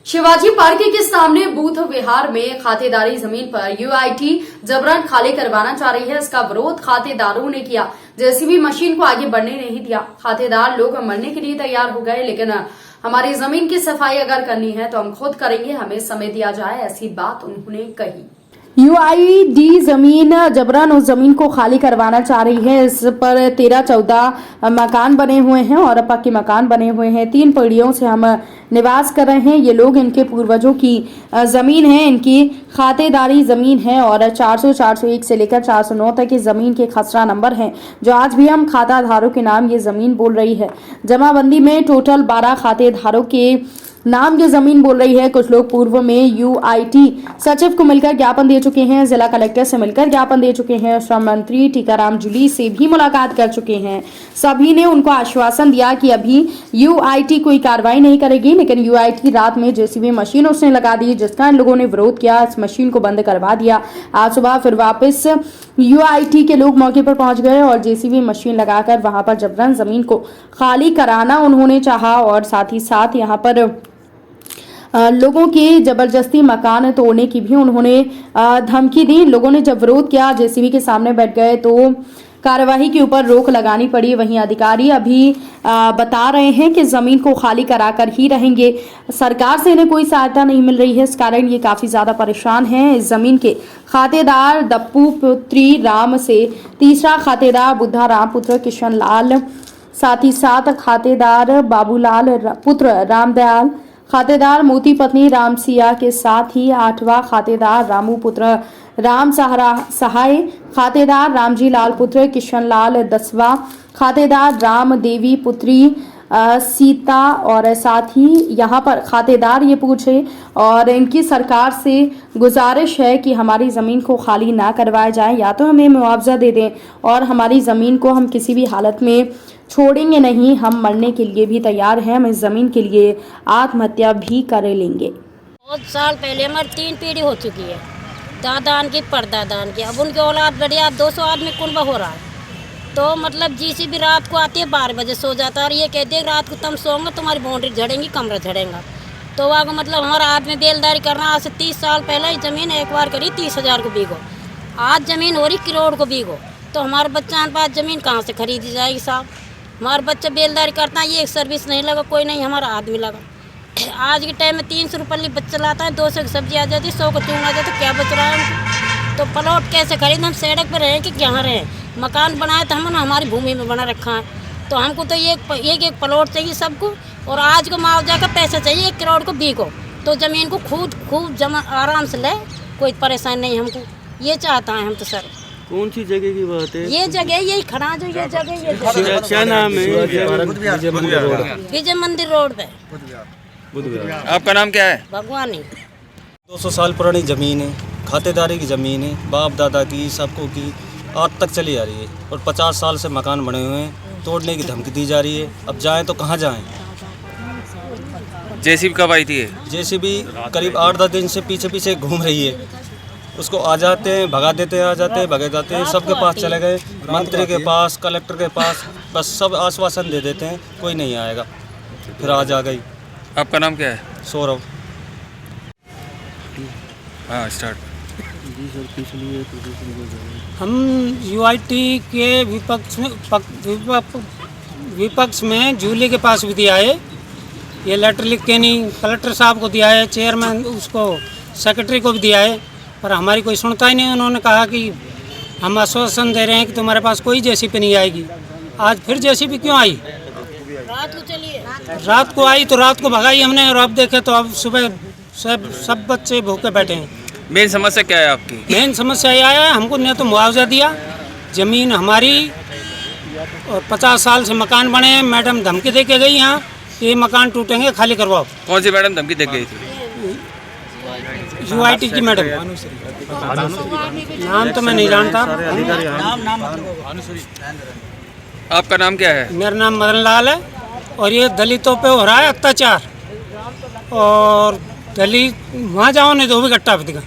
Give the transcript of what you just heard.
Shivaji park के सामने booth विहार में खातेदारी जमीन पर यूआईटी जबरन खाली करवाना चाह रही है। इसका विरोध खातेदारों ने किया। जेसीबी मशीन को आगे बढ़ने नहीं दिया। खातेदार लोग मरने के लिए तैयार हो गए, लेकिन हमारी जमीन की सफाई अगर करनी है तो हम खुद करेंगे, हमें समय दिया जाए, ऐसी बात उन्होंने कही। यूआईडी जमीन जबरन उस जमीन को खाली करवाना चाह रही है। इस पर 13-14 मकान बने हुए हैं और पक्के मकान बने हुए हैं। 3 पीढ़ियों से हम निवास कर रहे हैं। ये लोग इनके पूर्वजों की जमीन है, इनकी खातेदारी जमीन है और 400, 401 से लेकर 409 तक की जमीन के खसरा नंबर हैं, जो आज भी हम खाताधारों के नाम ये जमीन बोल रही है। जमाबंदी में टोटल 12 खातेदारों के नाम जो जमीन बोल रही है। कुछ लोग पूर्व में यूआईटी सचिव को मिलकर ज्ञापन दे चुके हैं, जिला कलेक्टर से मिलकर ज्ञापन दे चुके हैं, श्रम मंत्री टीकाराम जूली से भी मुलाकात कर चुके हैं। सभी ने उनको आश्वासन दिया कि अभी यूआईटी कोई कार्रवाई नहीं करेगी, लेकिन यूआईटी रात में जेसीबी मशीन उसने लगा दी, जिसका इन लोगों ने विरोध किया। इस मशीन को बंद करवा दिया। आज सुबह फिर वापस यूआईटी के लोग मौके पर पहुंच गए और जेसीबी मशीन लगाकर वहां पर जबरन जमीन को खाली कराना उन्होंने चाहा और साथ ही साथ यहाँ पर लोगों के जबरदस्ती मकान तोड़ने की भी उन्होंने धमकी दी। लोगों ने जब विरोध किया, जेसीबी के सामने बैठ गए तो कार्यवाही के ऊपर रोक लगानी पड़ी। वहीं अधिकारी अभी बता रहे हैं कि जमीन को खाली कराकर ही रहेंगे। सरकार से इन्हें कोई सहायता नहीं मिल रही है, इस कारण ये काफी ज्यादा परेशान हैं। इस जमीन के खातेदार दप्पू पुत्री राम से तीसरा खातेदार बुद्धा राम पुत्र किशन लाल, साथ ही साथ खातेदार बाबूलाल पुत्र रामदयाल, खातेदार मोती पत्नी राम सिया के साथ ही 8वां खातेदार रामू पुत्र राम सहाय, खातेदार रामजी लाल पुत्र किशन लाल, 10वां खातेदार राम देवी पुत्री सीता। और साथ ही यहाँ पर खातेदार ये पूछे और इनकी सरकार से गुजारिश है कि हमारी ज़मीन को खाली ना करवाया जाए, या तो हमें मुआवजा दे दें और हमारी ज़मीन को हम किसी भी हालत में छोड़ेंगे नहीं। हम मरने के लिए भी तैयार हैं, हम इस ज़मीन के लिए आत्महत्या भी कर लेंगे। बहुत साल पहले हमारी 3 पीढ़ी हो चुकी है, दादान की परदादान की। अब उनके औलाद बढ़िया 200 आदमी कुनबा हो रहा है। तो मतलब जीसीबी रात को आती है, 12 बजे सो जाता है और ये कहते हैं रात को तुम सोओगे तुम्हारी बाउंड्री झड़ेंगी, कमरा झड़ेगा। तो वहाँ मतलब हमारा आदमी बेलदारी करना। आज से 30 साल पहले ही ज़मीन एक बार करी 30,000 को बीघो, आज ज़मीन हो रही करोड़ को बीघो। तो हमारे बच्चा के पास ज़मीन कहाँ से खरीदी जाएगी साहब? हमारे बच्चे बेलदारी करता है, ये एक सर्विस नहीं लगा, कोई नहीं, हमारा आदमी लगा। आज के टाइम में 300 रुपये बच्चा लाता है, 200 की सब्जी आ जाती है, 100 को चून आ जाता है, क्या बच रहा है हमको? तो प्लॉट कैसे खरीद? हम सड़क पर रहें कि कहाँ रहें? मकान बनाए तो हमने हमारी भूमि में बना रखा है, तो हमको तो एक प्लॉट चाहिए सबको। और आज को मुआवजा का पैसा चाहिए 1 करोड़ को बीघो। तो ज़मीन को खूब जमा आराम से ले, कोई परेशानी नहीं हमको। ये चाहता है हम तो सर। कौन सी जगह की बात है? ये जगह यही खड़ा जो ये जगह क्या नाम है? विजय मंदिर रोड पे। आपका नाम क्या है? भगवानी। 200 साल पुरानी ज़मीन है, खातेदारी की ज़मीन है, बाप दादा की, सबको की, आज तक चली आ रही है। और 50 साल से मकान बने हुए हैं, तोड़ने की धमकी दी जा रही है। अब जाएं तो कहाँ जाएं? जेसीबी कब आई थी? जेसीबी करीब 8-10 दिन से पीछे घूम रही है। उसको आ जाते हैं, भगा देते हैं, आ जाते हैं, भगा जाते हैं। सबके पास चले गए, मंत्री के पास, कलेक्टर के पास, बस सब आश्वासन दे देते हैं, कोई नहीं आएगा। फिर आज आ गई। आपका नाम क्या है? सौरभ। हाँ, स्टार्ट। हम यूआईटी के विपक्ष में जूली के पास भी दिया है। ये लेटर लिख के नहीं, कलेक्टर साहब को दिया है, चेयरमैन उसको सेक्रेटरी को भी दिया है, पर हमारी कोई सुनता ही नहीं। उन्होंने कहा कि हम आश्वासन दे रहे हैं कि तुम्हारे पास कोई जेसीबी नहीं आएगी। आज फिर जेसीबी क्यों आई? रात को चलिए, रात को आई तो रात को भगाई हमने, और अब देखे तो अब सुबह सब बच्चे भूखे बैठे हैं। मेन समस्या क्या है आपकी? मेन समस्या यह है, हमको न तो मुआवजा दिया, ज़मीन हमारी, और 50 साल से मकान बने हैं। मैडम धमकी दे के गई यहाँ कि ये मकान टूटेंगे, खाली करवाओ। कौन सी मैडम धमकी दे गई थी? यूआईटी की मैडम, नाम तो मैं नहीं जानता। आपका नाम क्या है? मेरा नाम मदन लाल है। और ये दलितों पे हो रहा है अत्याचार, और दलित वहाँ जाओ नहीं तो भी गट्टा पे दिखा।